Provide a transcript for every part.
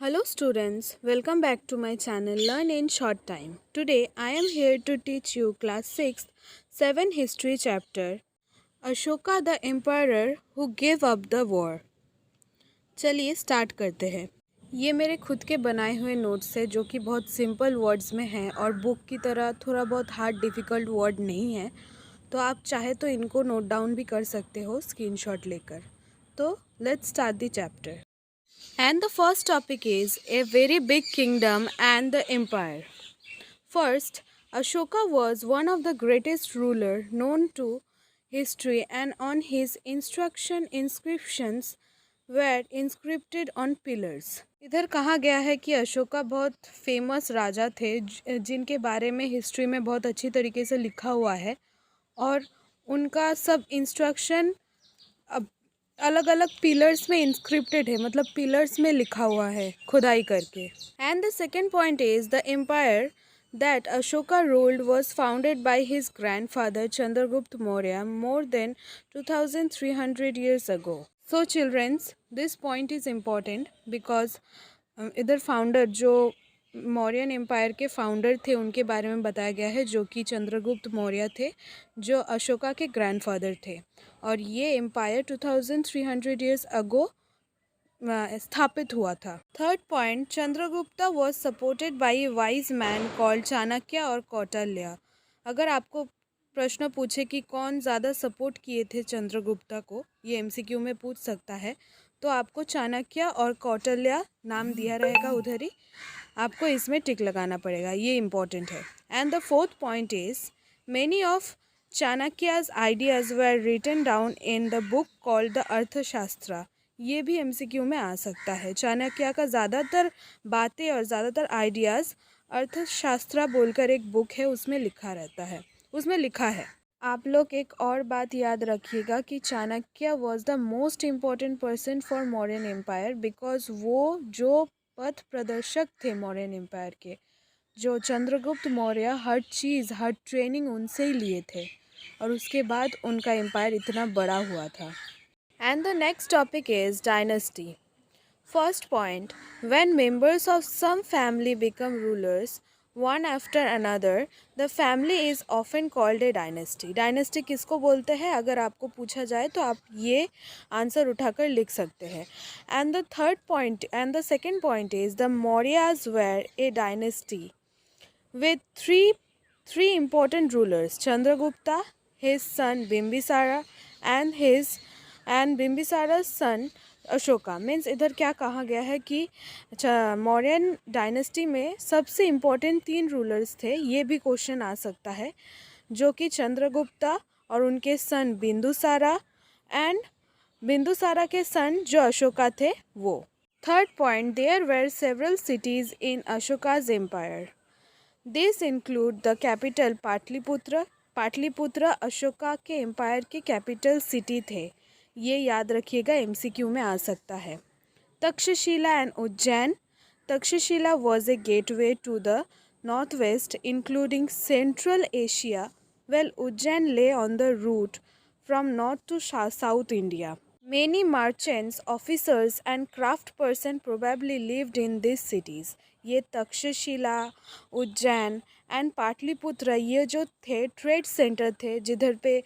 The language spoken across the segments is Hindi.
Hello students, welcome back to my channel Learn in Short Time. Today I am here to teach you class 6th 7 history chapter Ashoka the emperor who gave up the war. चलिए स्टार्ट करते हैं। ये मेरे खुद के बनाए हुए नोट्स है जो कि बहुत सिंपल वर्ड्स में हैं और बुक की तरह थोड़ा बहुत हार्ड डिफ़िकल्ट वर्ड नहीं है, तो आप चाहे तो इनको नोट डाउन भी कर सकते हो स्क्रीनशॉट लेकर। तो let's start the chapter. And the first topic is a very big kingdom and the empire. First, Ashoka was one of the greatest ruler known to history, and on his instruction inscriptions were inscribed on pillars. इधर कहा गया है कि अशोका बहुत फेमस राजा थे जिनके बारे में हिस्ट्री में बहुत अच्छी तरीके से लिखा हुआ है और उनका सब इंस्ट्रक्शन अलग अलग पिलर्स में इंस्क्रिप्टेड है, मतलब पिलर्स में लिखा हुआ है खुदाई करके। And the second point is the empire that Ashoka ruled was founded by his grandfather Chandragupta Maurya more than 2300 years ago. So childrens, this point is important because इधर फाउंडर जो मौर्यन एम्पायर के फाउंडर थे उनके बारे में बताया गया है, जो कि चंद्रगुप्त मौर्य थे जो अशोका के ग्रैंडफादर थे, और ये एम्पायर 2300 years अगो स्थापित हुआ था। Third point, Chandragupta was supported by wise man called Chanakya और कौटिल्य। अगर आपको प्रश्न पूछे कि कौन ज़्यादा सपोर्ट किए थे चंद्रगुप्ता को, ये एमसीक्यू में पूछ सकता है, तो आपको चाणक्य और कौटिल्य नाम दिया रहेगा उधर ही, आपको इसमें टिक लगाना पड़ेगा, ये इम्पॉर्टेंट है। And the fourth point is many of Chanakya's ideas were written down in the book called the Arthashastra. ये भी एमसीक्यू में आ सकता है। चाणक्य का ज़्यादातर बातें और ज़्यादातर आइडियाज़ अर्थशास्त्र बोलकर एक बुक है उसमें लिखा रहता है, उसमें लिखा है। आप लोग एक और बात याद रखिएगा कि Chanakya was the most important person for Mauryan empire because वो जो पथ प्रदर्शक थे मौर्यन एम्पायर के, जो चंद्रगुप्त मौर्य हर चीज़ हर ट्रेनिंग उनसे ही लिए थे और उसके बाद उनका एम्पायर इतना बड़ा हुआ था। And the next topic is dynasty. First point, when members of some family become rulers one after another the family is often called a dynasty. Dynasty किसको बोलते हैं अगर आपको पूछा जाए तो आप ये आंसर उठाकर लिख सकते हैं। And the third point and the second point is the Mauryas were a dynasty with three important rulers, Chandragupta, his son Bimbisara, and Bimbisara's son Ashoka. Means इधर क्या कहा गया है कि मौर्यन डायनेस्टी में सबसे इम्पोर्टेंट 3 रूलर्स थे, ये भी क्वेश्चन आ सकता है, जो कि चंद्रगुप्ता और उनके सन बिंदुसारा एंड बिंदुसारा के सन जो अशोका थे वो। Third point, there were several cities in Ashoka's empire. This include the capital Pataliputra. Pataliputra Ashoka के एम्पायर के कैपिटल सिटी थे, ये याद रखिएगा, एमसीक्यू में आ सकता है। Takshashila and Ujjain. Takshashila was a gateway to the north west including central Asia, well Ujjain lay on the route from north to south India. Many merchants, officers and craft person probably lived in these cities. ये तक्षशिला, उज्जैन एंड पाटलिपुत्र ये जो थे ट्रेड सेंटर थे, जिधर पे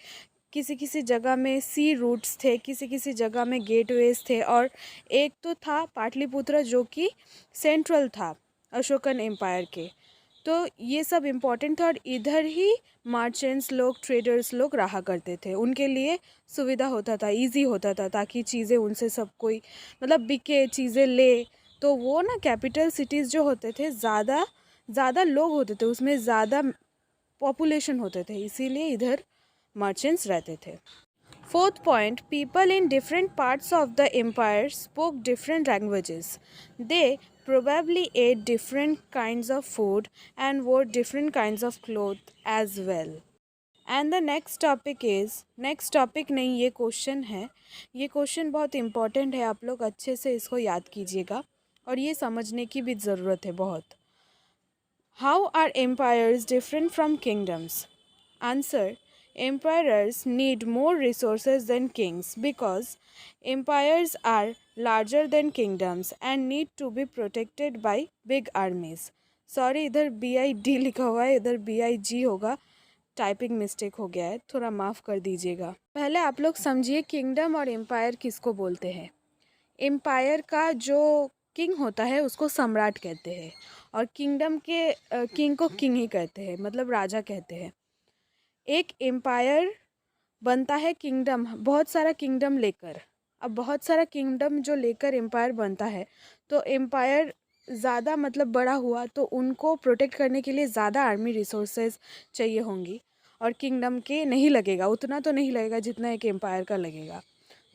किसी किसी जगह में सी रूट्स थे, किसी किसी जगह में गेटवेज थे, और एक तो था पाटलिपुत्र जो कि सेंट्रल था अशोकन एम्पायर के। तो ये सब इम्पोर्टेंट था और इधर ही मर्चेंट्स लोग, ट्रेडर्स लोग रहा करते थे, उनके लिए सुविधा होता था, इजी होता था, ताकि चीज़ें उनसे सब कोई मतलब बिके, चीज़ें ले। तो वो ना कैपिटल सिटीज़ जो होते थे ज़्यादा लोग होते थे, उसमें ज़्यादा पॉपुलेशन होते थे, इसीलिए इधर मर्चेंट्स रहते थे। Fourth point, people in different parts of the empire spoke different languages. They probably ate different kinds of food and wore different kinds of clothes as well. And the next topic is, next topic नहीं, ये क्वेश्चन है, ये क्वेश्चन बहुत इम्पॉर्टेंट है, आप लोग अच्छे से इसको याद कीजिएगा और ये समझने की भी ज़रूरत है बहुत। How are empires different from kingdoms? Answer, Emperors need more resources than kings because empires are larger than kingdoms and need to be protected by big armies. Sorry, इधर BID लिखा हुआ है, इधर BIG होगा, टाइपिंग मिस्टेक हो गया है, थोड़ा माफ़ कर दीजिएगा। पहले आप लोग समझिए किंगडम और एम्पायर किसको बोलते हैं। एम्पायर का जो किंग होता है उसको सम्राट कहते हैं और किंगडम के किंग को किंग ही कहते हैं, मतलब राजा कहते हैं। एक एम्पायर बनता है किंगडम, बहुत सारा किंगडम लेकर। अब बहुत सारा किंगडम जो लेकर एम्पायर बनता है तो एम्पायर ज़्यादा मतलब बड़ा हुआ तो उनको प्रोटेक्ट करने के लिए ज़्यादा आर्मी रिसोर्सेज चाहिए होंगी और किंगडम के नहीं लगेगा, उतना तो नहीं लगेगा जितना एक एम्पायर का लगेगा।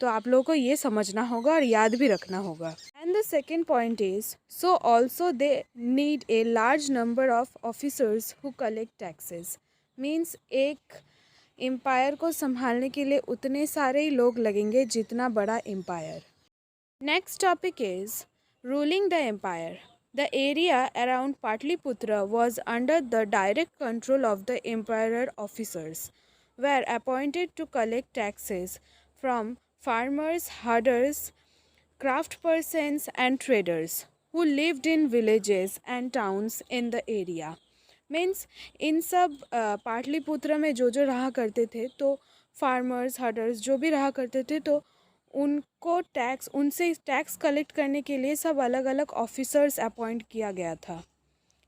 तो आप लोगों को ये समझना होगा और याद भी रखना होगा। And the second point is so also they need a large number of officers who collect taxes. Means एक एम्पायर को संभालने के लिए उतने सारे ही लोग लगेंगे जितना बड़ा empire. Next topic is ruling the empire. The area around Patliputra was under the direct control of the emperor. Officers were appointed to collect taxes from farmers, herders, craftspersons and traders who lived in villages and towns in the area. Means in सब पाटलिपुत्र में जो रहा करते थे तो फार्मर्स, हर्डर्स जो भी रहा करते थे तो उनको टैक्स, उनसे टैक्स कलेक्ट करने के लिए सब अलग अलग ऑफिसर्स अपॉइंट किया गया था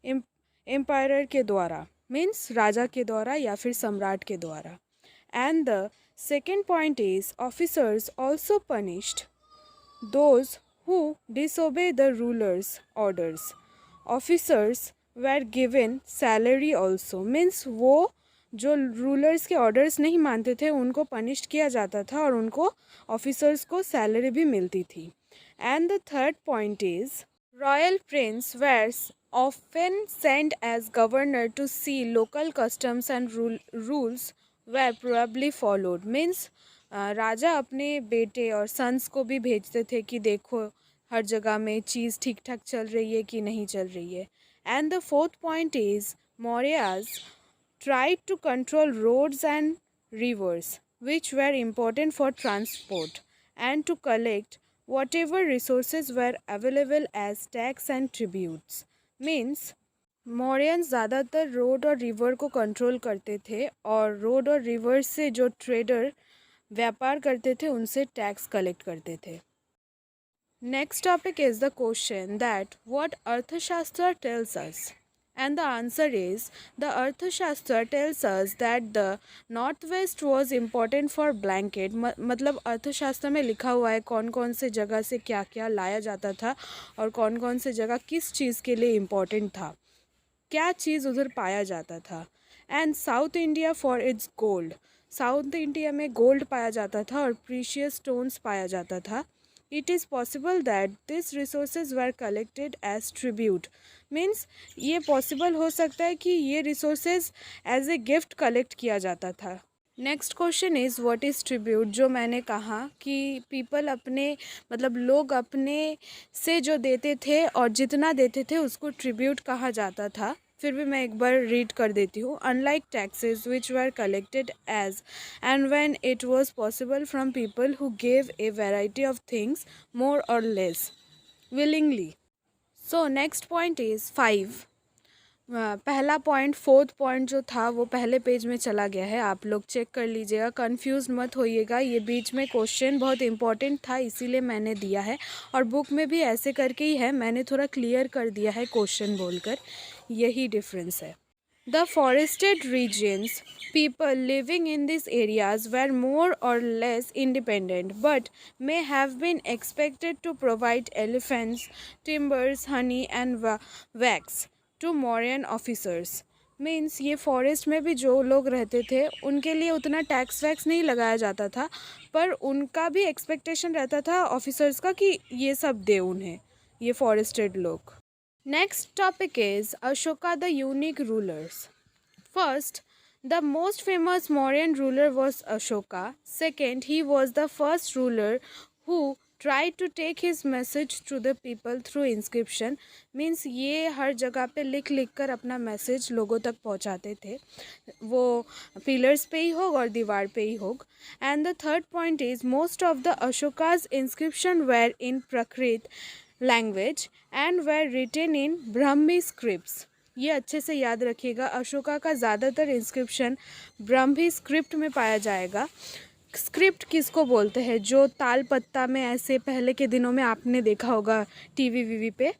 एम्पायर के द्वारा, मीन्स राजा के द्वारा या फिर सम्राट के द्वारा। And the second point is officers also punished those who disobey the rulers orders. Officers were given salary also, means वो जो रूलर्स के ऑर्डर्स नहीं मानते थे उनको पनिश किया जाता था और उनको ऑफिसर्स को सैलरी भी मिलती थी। And the third point is royal prince were often send as governor to see local customs and rules were probably followed. Means राजा अपने बेटे और सन्स को भी भेजते थे कि देखो हर जगह में चीज़ ठीक ठाक चल रही है कि नहीं चल रही है। And the fourth point is Mauryas tried to control roads and rivers, which were important for transport, and to collect whatever resources were available as tax and tributes. Means Mauryan ज़्यादातर रोड और रिवर को कंट्रोल करते थे और रोड और रिवर से जो ट्रेडर व्यापार करते थे उनसे टैक्स कलेक्ट करते थे। Next topic is the question that what Arthashastra tells us, and the answer is the Arthashastra tells us that the northwest was important for blanket। मतलब अर्थशास्त्र में लिखा हुआ है कौन कौन से जगह से क्या क्या लाया जाता था और कौन कौन से जगह किस चीज़ के लिए इम्पोर्टेंट था, क्या चीज़ उधर पाया जाता था। And south India for its gold, south India में गोल्ड पाया जाता था और प्रीशियस स्टोन्स पाया जाता था। It is possible that these resources were collected as tribute, means ये पॉसिबल हो सकता है कि ये resources as a gift collect किया जाता था। Next question is what is tribute. जो मैंने कहा कि पीपल अपने मतलब लोग अपने से जो देते थे और जितना देते थे उसको ट्रिब्यूट कहा जाता था। फिर भी मैं एक बार रीड कर देती हूँ। Unlike taxes which were collected as and when it was possible from people who gave a variety of things more or less willingly. So next point is 5। पहला पॉइंट, फोर्थ पॉइंट जो था वो पहले पेज में चला गया है, आप लोग चेक कर लीजिएगा, कंफ्यूज मत होइएगा। ये बीच में क्वेश्चन बहुत इंपॉर्टेंट था इसीलिए मैंने दिया है और बुक में भी ऐसे करके ही है, मैंने थोड़ा क्लियर कर दिया है क्वेश्चन बोलकर, यही डिफरेंस है। The forested regions, people living in these areas were more or less independent but may have been expected to provide elephants, timbers, honey and wax to Mauryan officers। Means ये फॉरेस्ट में भी जो लोग रहते थे उनके लिए उतना टैक्स वैक्स नहीं लगाया जाता था पर उनका भी एक्सपेक्टेशन रहता था ऑफिसर्स का कि ये सब दे उन्हें, ये फॉरेस्टेड लोग। Next topic is Ashoka the unique rulers. First, the most famous Mauryan ruler was Ashoka. Second, he was the first ruler who try to take his message to the people through inscription, means ये हर जगह पे लिख लिख कर अपना मैसेज लोगों तक पहुंचाते थे, वो पिलर्स पे ही होग और दीवार पे ही होग. And the third point is most of the Ashoka's inscription were in Prakrit language and were written in Brahmi scripts. ये अच्छे से याद रखिएगा, अशोका का ज़्यादातर इंस्क्रिप्शन ब्राह्मी स्क्रिप्ट में पाया जाएगा. स्क्रिप्ट किसको बोलते हैं? जो ताल पत्ता में ऐसे पहले के दिनों में आपने देखा होगा टीवी वीवी पे,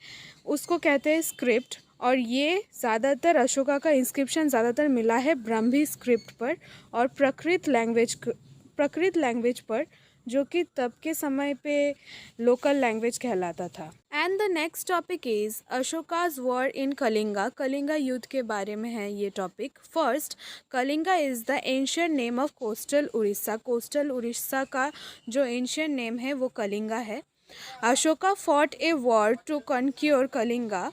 उसको कहते हैं स्क्रिप्ट. और ये ज़्यादातर अशोका का इंस्क्रिप्शन ज़्यादातर मिला है ब्राह्मी स्क्रिप्ट पर और प्राकृत लैंग्वेज पर, जो कि तब के समय पे लोकल लैंग्वेज कहलाता था. And the next topic is Ashoka's war in Kalinga. Kalinga युद्ध के बारे में है ये topic. First, Kalinga is the ancient name of coastal Orissa. Coastal Orissa का जो एंशियंट नेम है वो कलिंगा है. Ashoka fought a war to conquer Kalinga.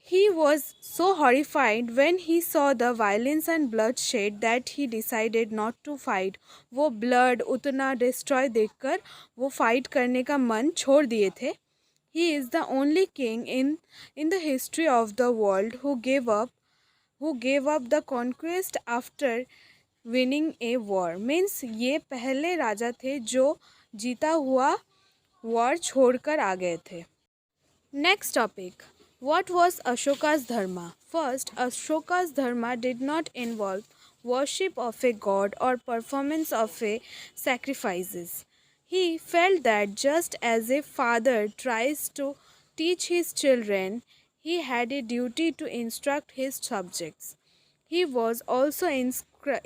He was so horrified when he saw the violence and bloodshed that he decided not to fight. वो blood उतना destroy देखकर वो fight करने का मन छोड़ दिए थे. He is the only king in the history of the world who gave up the conquest after winning a war. Means ये पहले राजा थे जो जीता हुआ war छोड़कर आ गए थे. Next topic. What was Ashoka's dharma? First, Ashoka's dharma did not involve worship of a god or performance of a sacrifices. He felt that just as a father tries to teach his children, he had a duty to instruct his subjects. He was also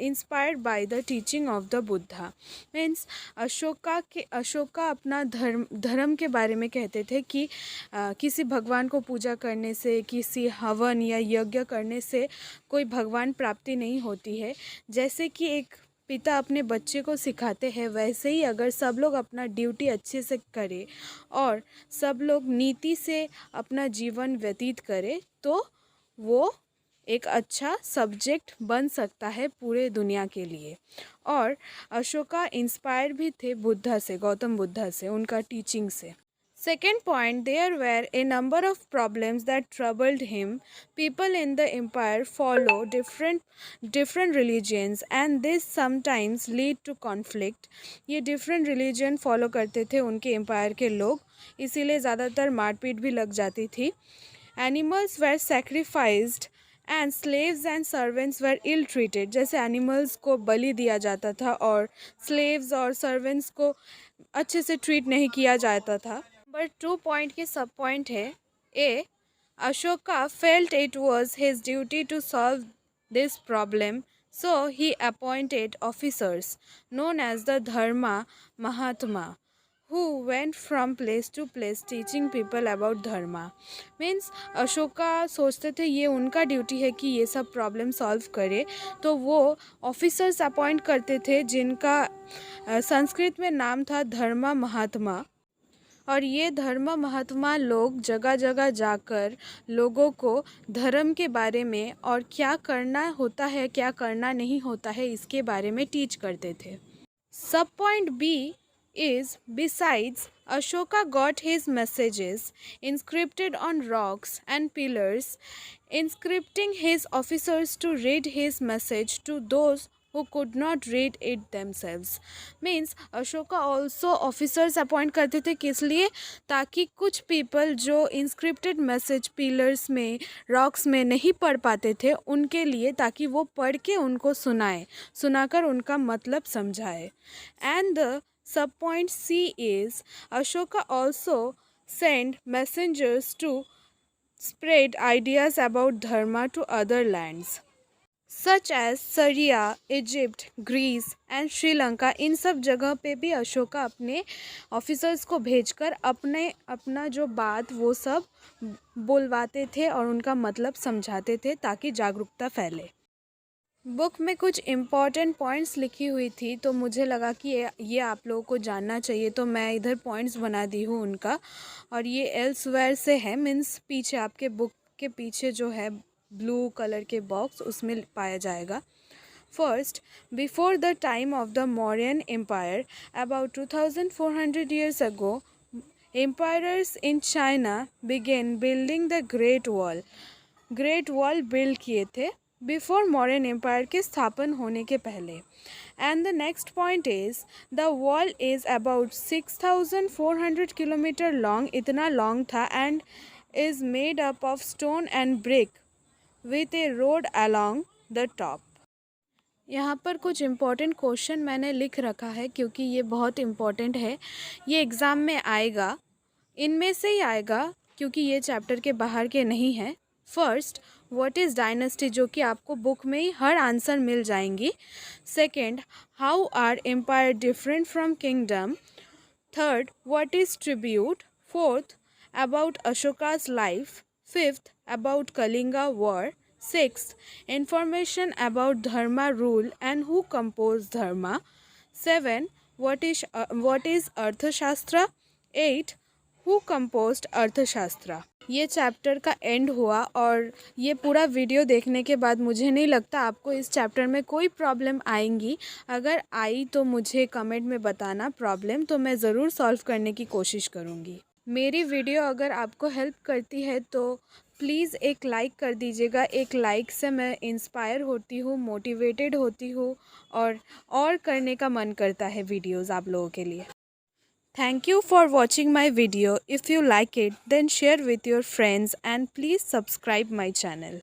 inspired by the teaching of the Buddha. Means Ashoka अपना धर्म के बारे में कहते थे कि किसी भगवान को पूजा करने से, किसी हवन या यज्ञ करने से कोई भगवान प्राप्ति नहीं होती है. जैसे कि एक पिता अपने बच्चे को सिखाते हैं, वैसे ही अगर सब लोग अपना ड्यूटी अच्छे से करें और सब लोग नीति से अपना जीवन व्यतीत करें तो वो एक अच्छा सब्जेक्ट बन सकता है पूरे दुनिया के लिए. और अशोका इंस्पायर भी थे बुद्धा से, गौतम बुद्धा से, उनका टीचिंग से. Second point, there were a number of problems that troubled him. People in the empire follow different religions and this sometimes lead to conflict. ये different religion follow करते थे उनके empire के लोग, इसीलिए ज़्यादातर मारपीट भी लग जाती थी. Animals were sacrificed and slaves and servants were ill treated. जैसे एनिमल्स को बलि दिया जाता था और स्लेव्स और सर्वेंट्स को अच्छे से ट्रीट नहीं किया जाता था. नंबर 2 पॉइंट के सब पॉइंट है. A, Ashoka felt it was his duty to solve this problem, so he appointed officers known as the dharma mahatma who went from place to place teaching people about dharma. Means Ashoka सोचते थे ये उनका ड्यूटी है कि ये सब प्रॉब्लम सॉल्व करे, तो वो ऑफिसर्स अपॉइंट करते थे जिनका संस्कृत में नाम था धर्मा महात्मा. और ये धर्म महात्मा लोग जगह जगह जाकर लोगों को धर्म के बारे में और क्या करना होता है क्या करना नहीं होता है इसके बारे में टीच करते थे. Sub point B is, besides, Ashoka got his messages inscripted on rocks and pillars, inscripting his officers to read his message to those who could not read it themselves. Means Ashoka also officers appoint करते थे, किस लिए? ताकि कुछ people जो inscripted message pillars में rocks में नहीं पढ़ पाते थे उनके लिए, ताकि वो पढ़ के उनको सुनाकर उनका मतलब समझाए. And the subpoint C is Ashoka also sent messengers to spread ideas about dharma to other lands such as Syria, Egypt, Greece and Sri Lanka. इन सब जगह पे भी अशोका अपने ऑफिसर्स को भेजकर अपना जो बात वो सब बोलवाते थे और उनका मतलब समझाते थे ताकि जागरूकता फैले. बुक में कुछ इम्पॉर्टेंट पॉइंट्स लिखी हुई थी तो मुझे लगा कि ये आप लोगों को जानना चाहिए, तो मैं इधर पॉइंट्स बना दी हूँ उनका. और ये एल्सवेयर से है, मीन्स पीछे आपके बुक के पीछे जो है ब्लू कलर के बॉक्स उसमें पाया जाएगा. First, before the time of the Mauryan Empire, about 2400 years ago, emperors in China began building the Great Wall. Great wall build किए थे बिफोर मॉडर्न एम्पायर के स्थापन होने के पहले. And the next point is the wall is about 6400 kilometre long, इतना लॉन्ग था, and is made up of stone and brick with A road along the top. यहाँ पर कुछ इम्पॉर्टेंट क्वेश्चन मैंने लिख रखा है क्योंकि ये बहुत इम्पॉर्टेंट है, ये एग्ज़ाम में आएगा, इनमें से ही आएगा क्योंकि ये चैप्टर के बाहर के नहीं हैं. फर्स्ट, व्हाट इज़ डायनेस्टी, जो कि आपको बुक में ही हर आंसर मिल जाएंगी. Second, how are empire different from kingdom. Third, what is tribute. Fourth, about Ashoka's life. Fifth, about Kalinga war. Sixth, information about Dharma rule and who composed Dharma. 7, what is Arthashastra. 8, who composed Arthashastra. ये चैप्टर का एंड हुआ और ये पूरा वीडियो देखने के बाद मुझे नहीं लगता आपको इस चैप्टर में कोई प्रॉब्लम आएंगी. अगर आई तो मुझे कमेंट में बताना प्रॉब्लम, तो मैं ज़रूर सॉल्व करने की कोशिश करूँगी. मेरी वीडियो अगर आपको हेल्प करती है तो प्लीज़ एक लाइक कर दीजिएगा. एक लाइक से मैं इंस्पायर होती हूँ, मोटिवेटेड होती हूँ और करने का मन करता है वीडियोज़ आप लोगों के लिए. Thank you for watching my video. If you like it, then share with your friends and please subscribe my channel.